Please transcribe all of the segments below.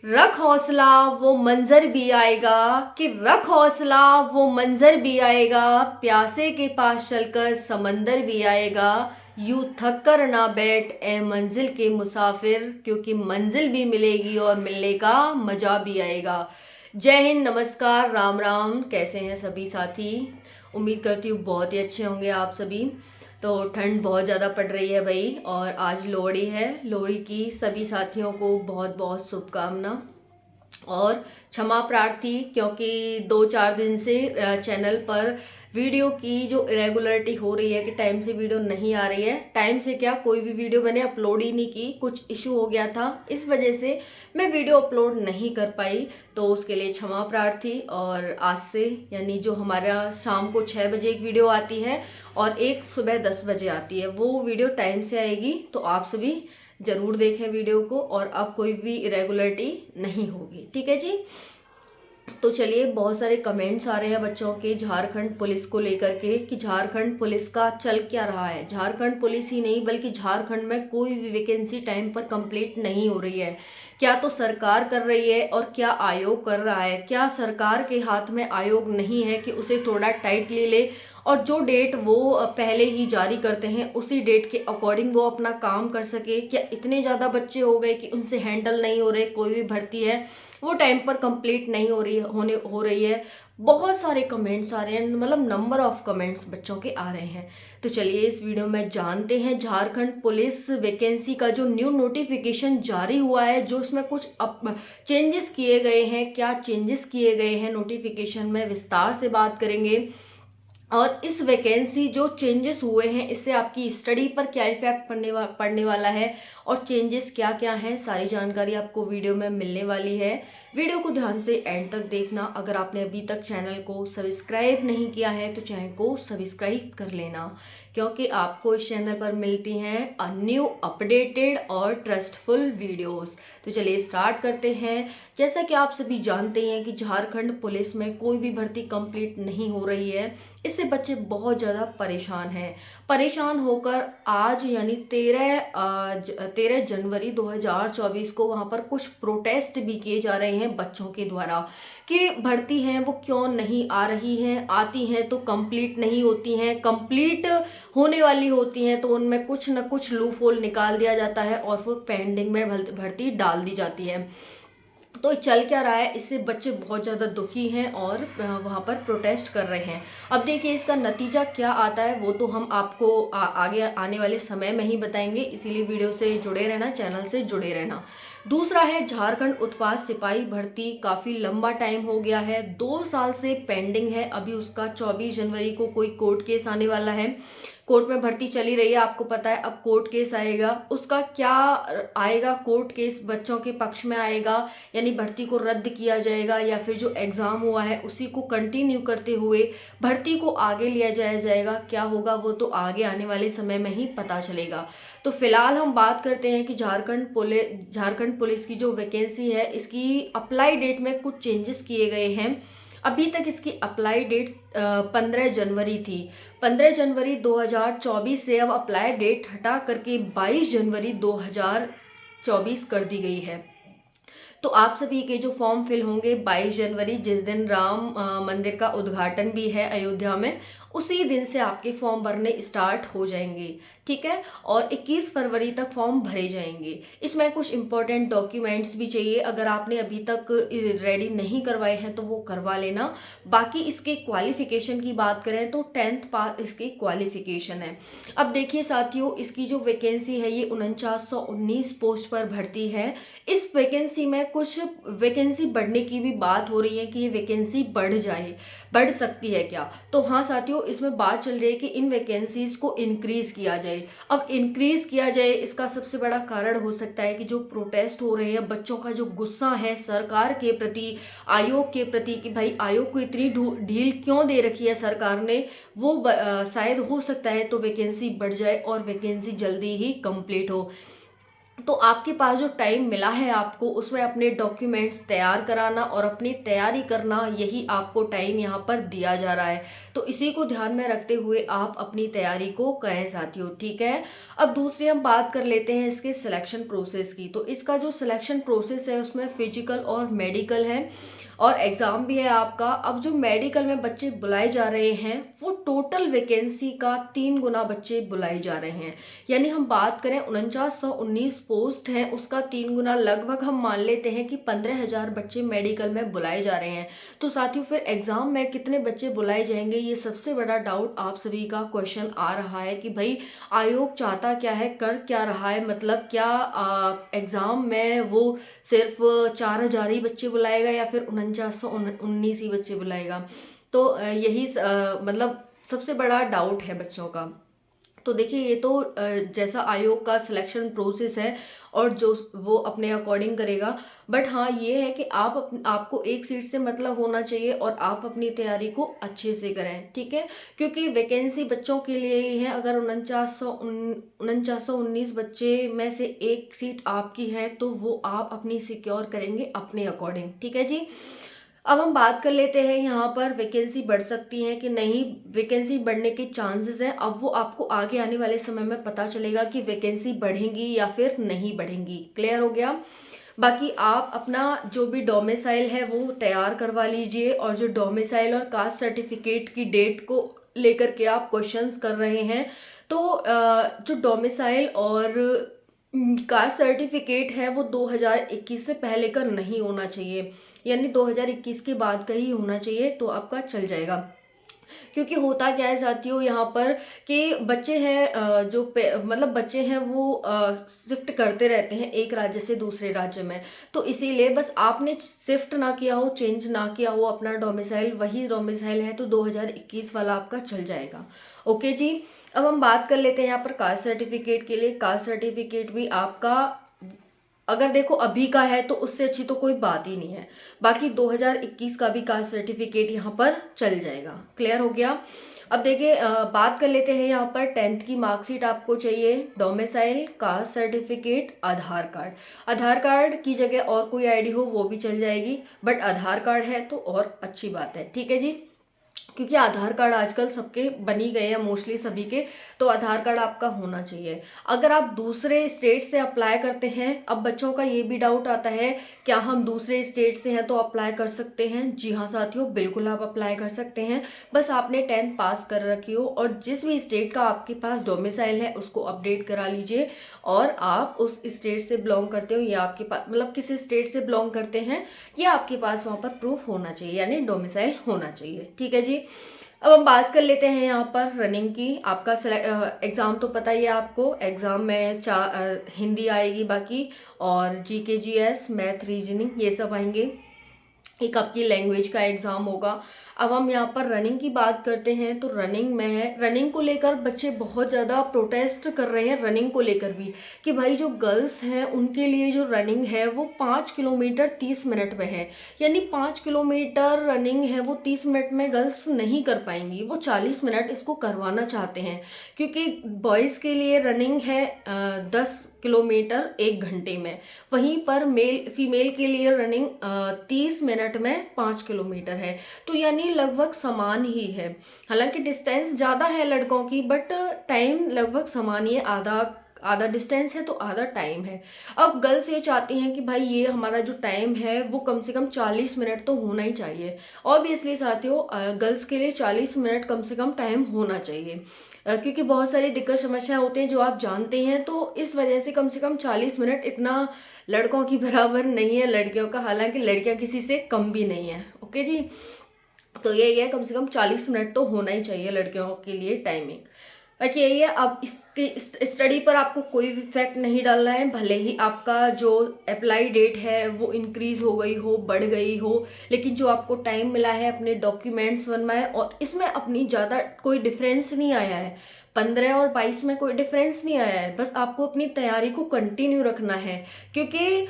रख हौसला वो मंजर भी आएगा, कि रख हौसला वो मंजर भी आएगा, प्यासे के पास चलकर समंदर भी आएगा। यूं थक कर ना बैठ ए मंजिल के मुसाफिर, क्योंकि मंजिल भी मिलेगी और मिलने का मजा भी आएगा। जय हिंद, नमस्कार, राम राम। कैसे हैं सभी साथी? उम्मीद करती हूँ बहुत ही अच्छे होंगे आप सभी। तो ठंड बहुत ज़्यादा पड़ रही है भाई, और आज लोहड़ी है। लोहड़ी की सभी साथियों को बहुत बहुत शुभकामना और क्षमा प्रार्थी, क्योंकि 2-4 दिन से चैनल पर वीडियो की जो इरेगुलरिटी हो रही है कि टाइम से वीडियो नहीं आ रही है। टाइम से क्या, कोई भी वीडियो मैंने अपलोड ही नहीं की, कुछ इशू हो गया था, इस वजह से मैं वीडियो अपलोड नहीं कर पाई। तो उसके लिए क्षमा प्रार्थी। और आज से यानी जो हमारा शाम को 6 बजे एक वीडियो आती है और एक सुबह 10 बजे आती है, वो वीडियो टाइम से आएगी। तो आप सभी जरूर देखें वीडियो को, और अब कोई भी इरेगुलरिटी नहीं होगी, ठीक है जी। तो चलिए, बहुत सारे कमेंट्स आ रहे हैं बच्चों के झारखंड पुलिस को लेकर के कि झारखंड पुलिस का चल क्या रहा है। झारखंड पुलिस ही नहीं बल्कि झारखंड में कोई भी वैकेंसी टाइम पर कंप्लीट नहीं हो रही है। क्या तो सरकार कर रही है और क्या आयोग कर रहा है। क्या सरकार के हाथ में आयोग नहीं है कि उसे थोड़ा टाइटली ले, और जो डेट वो पहले ही जारी करते हैं उसी डेट के अकॉर्डिंग वो अपना काम कर सके। क्या इतने ज़्यादा बच्चे हो गए कि उनसे हैंडल नहीं हो रहे, कोई भी भर्ती है वो टाइम पर कंप्लीट नहीं हो रही है। बहुत सारे कमेंट्स आ रहे हैं, मतलब नंबर ऑफ कमेंट्स बच्चों के आ रहे हैं। तो चलिए इस वीडियो में जानते हैं झारखंड पुलिस वैकेंसी का जो न्यू नोटिफिकेशन जारी हुआ है, जो उसमें कुछ चेंजेस किए गए हैं, क्या चेंजेस किए गए हैं नोटिफिकेशन में, विस्तार से बात करेंगे। और इस वैकेंसी जो चेंजेस हुए हैं, इससे आपकी स्टडी पर क्या इफेक्ट पड़ने वाला है, और चेंजेस क्या क्या हैं, सारी जानकारी आपको वीडियो में मिलने वाली है। वीडियो को ध्यान से एंड तक देखना। अगर आपने अभी तक चैनल को सब्सक्राइब नहीं किया है तो चैनल को सब्सक्राइब कर लेना, क्योंकि आपको इस चैनल पर मिलती हैं न्यू अपडेटेड और ट्रस्टफुल वीडियोस। तो चलिए स्टार्ट करते हैं। जैसा कि आप सभी जानते हैं कि झारखंड पुलिस में कोई भी भर्ती कंप्लीट नहीं हो रही है। इससे बच्चे बहुत ज़्यादा परेशान हैं। परेशान होकर आज यानी 13 जनवरी 2024 को वहाँ पर कुछ प्रोटेस्ट भी किए जा रहे हैं बच्चों के द्वारा कि भर्ती हैं वो क्यों नहीं आ रही हैं, आती हैं तो कंप्लीट नहीं होती हैं, कंप्लीट होने वाली होती हैं तो उनमें कुछ न कुछ लूप होल निकाल दिया जाता है और फिर पेंडिंग में भर्ती डाल दी जाती है। तो चल क्या रहा है, इससे बच्चे बहुत ज़्यादा दुखी हैं और वहाँ पर प्रोटेस्ट कर रहे हैं। अब देखिए इसका नतीजा क्या आता है वो तो हम आपको आगे आने वाले समय में ही बताएंगे, इसीलिए वीडियो से जुड़े रहना, चैनल से जुड़े रहना। दूसरा है झारखंड उत्पाद सिपाही भर्ती, काफ़ी लंबा टाइम हो गया है, 2 साल से पेंडिंग है। अभी उसका 24 जनवरी को कोई कोर्ट केस आने वाला है। कोर्ट में भर्ती चली रही है, आपको पता है। अब कोर्ट केस आएगा, उसका क्या आएगा, कोर्ट केस बच्चों के पक्ष में आएगा, यानी भर्ती को रद्द किया जाएगा, या फिर जो एग्ज़ाम हुआ है उसी को कंटिन्यू करते हुए भर्ती को आगे लिया जाएगा। क्या होगा वो तो आगे आने वाले समय में ही पता चलेगा। तो फिलहाल हम बात करते हैं कि झारखंड पुलिस की जो वैकेंसी है, इसकी अप्लाई डेट में कुछ चेंजेस किए गए हैं। अभी तक इसकी अप्लाई डेट 15 जनवरी थी। 15 जनवरी 2024 से अब अप्लाई डेट हटा करके 22 जनवरी 2024 कर दी गई है। तो आप सभी के जो फॉर्म फिल होंगे 22 जनवरी, जिस दिन राम मंदिर का उद्घाटन भी है अयोध्या में, उसी दिन से आपके फॉर्म भरने स्टार्ट हो जाएंगे, ठीक है। और 21 फरवरी तक फॉर्म भरे जाएंगे। इसमें कुछ इंपॉर्टेंट डॉक्यूमेंट्स भी चाहिए, अगर आपने अभी तक रेडी नहीं करवाए हैं तो वो करवा लेना। बाकी इसके क्वालिफिकेशन की बात करें तो 10th पास इसकी क्वालिफिकेशन है। अब देखिए साथियों, इसकी जो वैकेंसी है ये 4919 पोस्ट पर भर्ती है। इस वैकेंसी में कुछ वैकेंसी बढ़ने की भी बात हो रही है कि ये वैकेंसी बढ़ सकती है क्या। तो हाँ साथियों, इसमें बात चल रही है कि इन वैकेंसीज को इंक्रीज किया जाए। अब इंक्रीज किया जाए, इसका सबसे बड़ा कारण हो सकता है कि जो प्रोटेस्ट हो रहे हैं, बच्चों का जो गुस्सा है सरकार के प्रति, आयोग के प्रति, कि भाई आयोग को इतनी ढील क्यों दे रखी है सरकार ने, वो शायद हो सकता है तो वैकेंसी बढ़ जाए और वैकेंसी जल्दी ही कंप्लीट हो। तो आपके पास जो टाइम मिला है आपको, उसमें अपने डॉक्यूमेंट्स तैयार कराना और अपनी तैयारी करना, यही आपको टाइम यहाँ पर दिया जा रहा है। तो इसी को ध्यान में रखते हुए आप अपनी तैयारी को करें साथियों, ठीक है। अब दूसरी हम बात कर लेते हैं इसके सिलेक्शन प्रोसेस की। तो इसका जो सिलेक्शन प्रोसेस है उसमें फिजिकल और मेडिकल है और एग्ज़ाम भी है आपका। अब जो मेडिकल में बच्चे बुलाए जा रहे हैं वो टोटल वैकेंसी का 3 गुना बच्चे बुलाए जा रहे हैं। यानी हम बात करें 4919 पोस्ट हैं, उसका 3 गुना, लगभग हम मान लेते हैं कि 15,000 बच्चे मेडिकल में बुलाए जा रहे हैं। तो साथियों फिर एग्ज़ाम में कितने बच्चे बुलाए जाएंगे, ये सबसे बड़ा डाउट आप सभी का क्वेश्चन आ रहा है कि भाई आयोग चाहता क्या है, कर क्या रहा है। मतलब क्या एग्ज़ाम में वो सिर्फ 4,000 ही बच्चे बुलाएगा या फिर 4919 ही बच्चे बुलाएगा। तो यही मतलब सबसे बड़ा डाउट है बच्चों का। तो देखिए ये तो जैसा आयोग का सिलेक्शन प्रोसेस है और जो वो अपने अकॉर्डिंग करेगा। बट हाँ ये है कि आपको एक सीट से मतलब होना चाहिए और आप अपनी तैयारी को अच्छे से करें, ठीक है। क्योंकि वैकेंसी बच्चों के लिए ही है। अगर 4919 बच्चे में से एक सीट आपकी है तो वो आप अपनी सिक्योर करेंगे अपने अकॉर्डिंग, ठीक है जी। अब हम बात कर लेते हैं यहाँ पर वैकेंसी बढ़ सकती है कि नहीं, वैकेंसी बढ़ने के चांसेस हैं। अब वो आपको आगे आने वाले समय में पता चलेगा कि वैकेंसी बढ़ेंगी या फिर नहीं बढ़ेंगी। क्लियर हो गया। बाकी आप अपना जो भी डोमिसाइल है वो तैयार करवा लीजिए और जो डोमिसाइल और कास्ट सर्टिफिकेट की डेट को लेकर के आप क्वेश्चंस कर रहे हैं तो जो डोमिसाइल और कास्ट सर्टिफिकेट है वो 2021 से पहले का नहीं होना चाहिए, यानी 2021 के बाद का ही होना चाहिए तो आपका चल जाएगा। क्योंकि होता क्या है साथियों यहाँ पर कि बच्चे हैं जो मतलब बच्चे हैं वो शिफ्ट करते रहते हैं एक राज्य से दूसरे राज्य में। तो इसीलिए बस आपने शिफ्ट ना किया हो, चेंज ना किया हो अपना डोमिसाइल, वही डोमिसाइल है तो 2021 वाला आपका चल जाएगा। ओके जी। अब हम बात कर लेते हैं यहाँ पर कास्ट सर्टिफिकेट के लिए। कास्ट सर्टिफिकेट भी आपका अगर देखो अभी का है तो उससे अच्छी तो कोई बात ही नहीं है। बाकी 2021 का भी कास्ट सर्टिफिकेट यहाँ पर चल जाएगा। क्लियर हो गया। अब देखिए बात कर लेते हैं यहाँ पर 10th की मार्कशीट आपको चाहिए, डोमिसाइल, कास्ट सर्टिफिकेट, आधार कार्ड। आधार कार्ड की जगह और कोई आईडी हो वो भी चल जाएगी, बट आधार कार्ड है तो और अच्छी बात है, ठीक है जी। क्योंकि आधार कार्ड आजकल सबके बनी गए हैं, मोस्टली सभी के, तो आधार कार्ड आपका होना चाहिए। अगर आप दूसरे स्टेट से अप्लाई करते हैं, अब बच्चों का ये भी डाउट आता है क्या हम दूसरे स्टेट से हैं तो अप्लाई कर सकते हैं। जी हाँ साथियों, बिल्कुल आप अप्लाई कर सकते हैं। बस आपने 10th पास कर रखी हो और जिस भी स्टेट का आपके पास डोमिसाइल है उसको अपडेट करा लीजिए और आप उस स्टेट से बिलोंग करते हो या आपके पास मतलब किस स्टेट से बिलोंग करते हैं ये आपके पास वहाँ पर प्रूफ होना चाहिए, यानी डोमिसाइल होना चाहिए, ठीक है जी। अब हम बात कर लेते हैं यहाँ पर रनिंग की। आपका एग्ज़ाम तो पता ही है आपको, एग्ज़ाम में हिंदी आएगी बाकी, और जीके जीएस, मैथ, रीजनिंग ये सब आएंगे। एक आपकी लैंग्वेज का एग्ज़ाम होगा। अब हम यहाँ पर रनिंग की बात करते हैं तो रनिंग में है, रनिंग को लेकर बच्चे बहुत ज़्यादा प्रोटेस्ट कर रहे हैं रनिंग को लेकर भी कि भाई जो गर्ल्स हैं उनके लिए जो रनिंग है वो 5 किलोमीटर 30 मिनट में है। यानी 5 किलोमीटर रनिंग है वो 30 मिनट में गर्ल्स नहीं कर पाएंगी, वो 40 मिनट इसको करवाना चाहते हैं। क्योंकि बॉयज़ के लिए रनिंग है 10 किलोमीटर 1 घंटे में, वहीं पर फीमेल के लिए रनिंग 30 मिनट में 5 किलोमीटर है। तो यानी लगभग समान ही है। हालांकि डिस्टेंस ज़्यादा है लड़कों की बट टाइम लगभग समान ही है, आधा डिस्टेंस है तो आधा टाइम है। अब गर्ल्स ये चाहती हैं कि भाई ये हमारा जो टाइम है वो कम से कम 40 मिनट तो होना ही चाहिए। ऑब्वियसली साथियों गर्ल्स के लिए 40 मिनट कम से कम टाइम होना चाहिए क्योंकि बहुत सारी दिक्कत समस्या होती हैं जो आप जानते हैं। तो इस वजह से कम 40 मिनट इतना लड़कों की बराबर नहीं है लड़कियों का, हालांकि लड़कियां किसी से कम भी नहीं है। ओके जी, तो यही है कम से कम 40 मिनट तो होना ही चाहिए लड़कियों के लिए टाइमिंग। बाकी यही है। अब इसके स्टडी पर आपको कोई भी इफेक्ट नहीं डालना है, भले ही आपका जो अप्लाई डेट है वो इंक्रीज हो गई हो, बढ़ गई हो, लेकिन जो आपको टाइम मिला है अपने डॉक्यूमेंट्स बनवाएं और इसमें अपनी ज़्यादा कोई डिफरेंस नहीं आया है। 15 और 22 में कोई डिफरेंस नहीं आया है, बस आपको अपनी तैयारी को कंटिन्यू रखना है, क्योंकि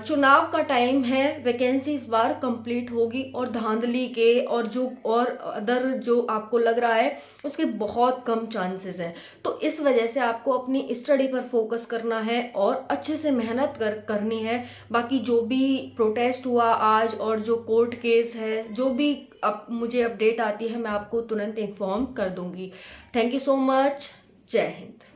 चुनाव का टाइम है, वैकेंसी इस बार कंप्लीट होगी और धांधली के और अदर जो आपको लग रहा है उसके बहुत कम चांसेस हैं। तो इस वजह से आपको अपनी स्टडी पर फोकस करना है और अच्छे से मेहनत करनी है। बाकी जो भी प्रोटेस्ट हुआ आज और जो कोर्ट केस है, जो भी अब मुझे अपडेट आती है मैं आपको तुरंत इन्फॉर्म कर दूंगी। Thank you so much. जय हिंद।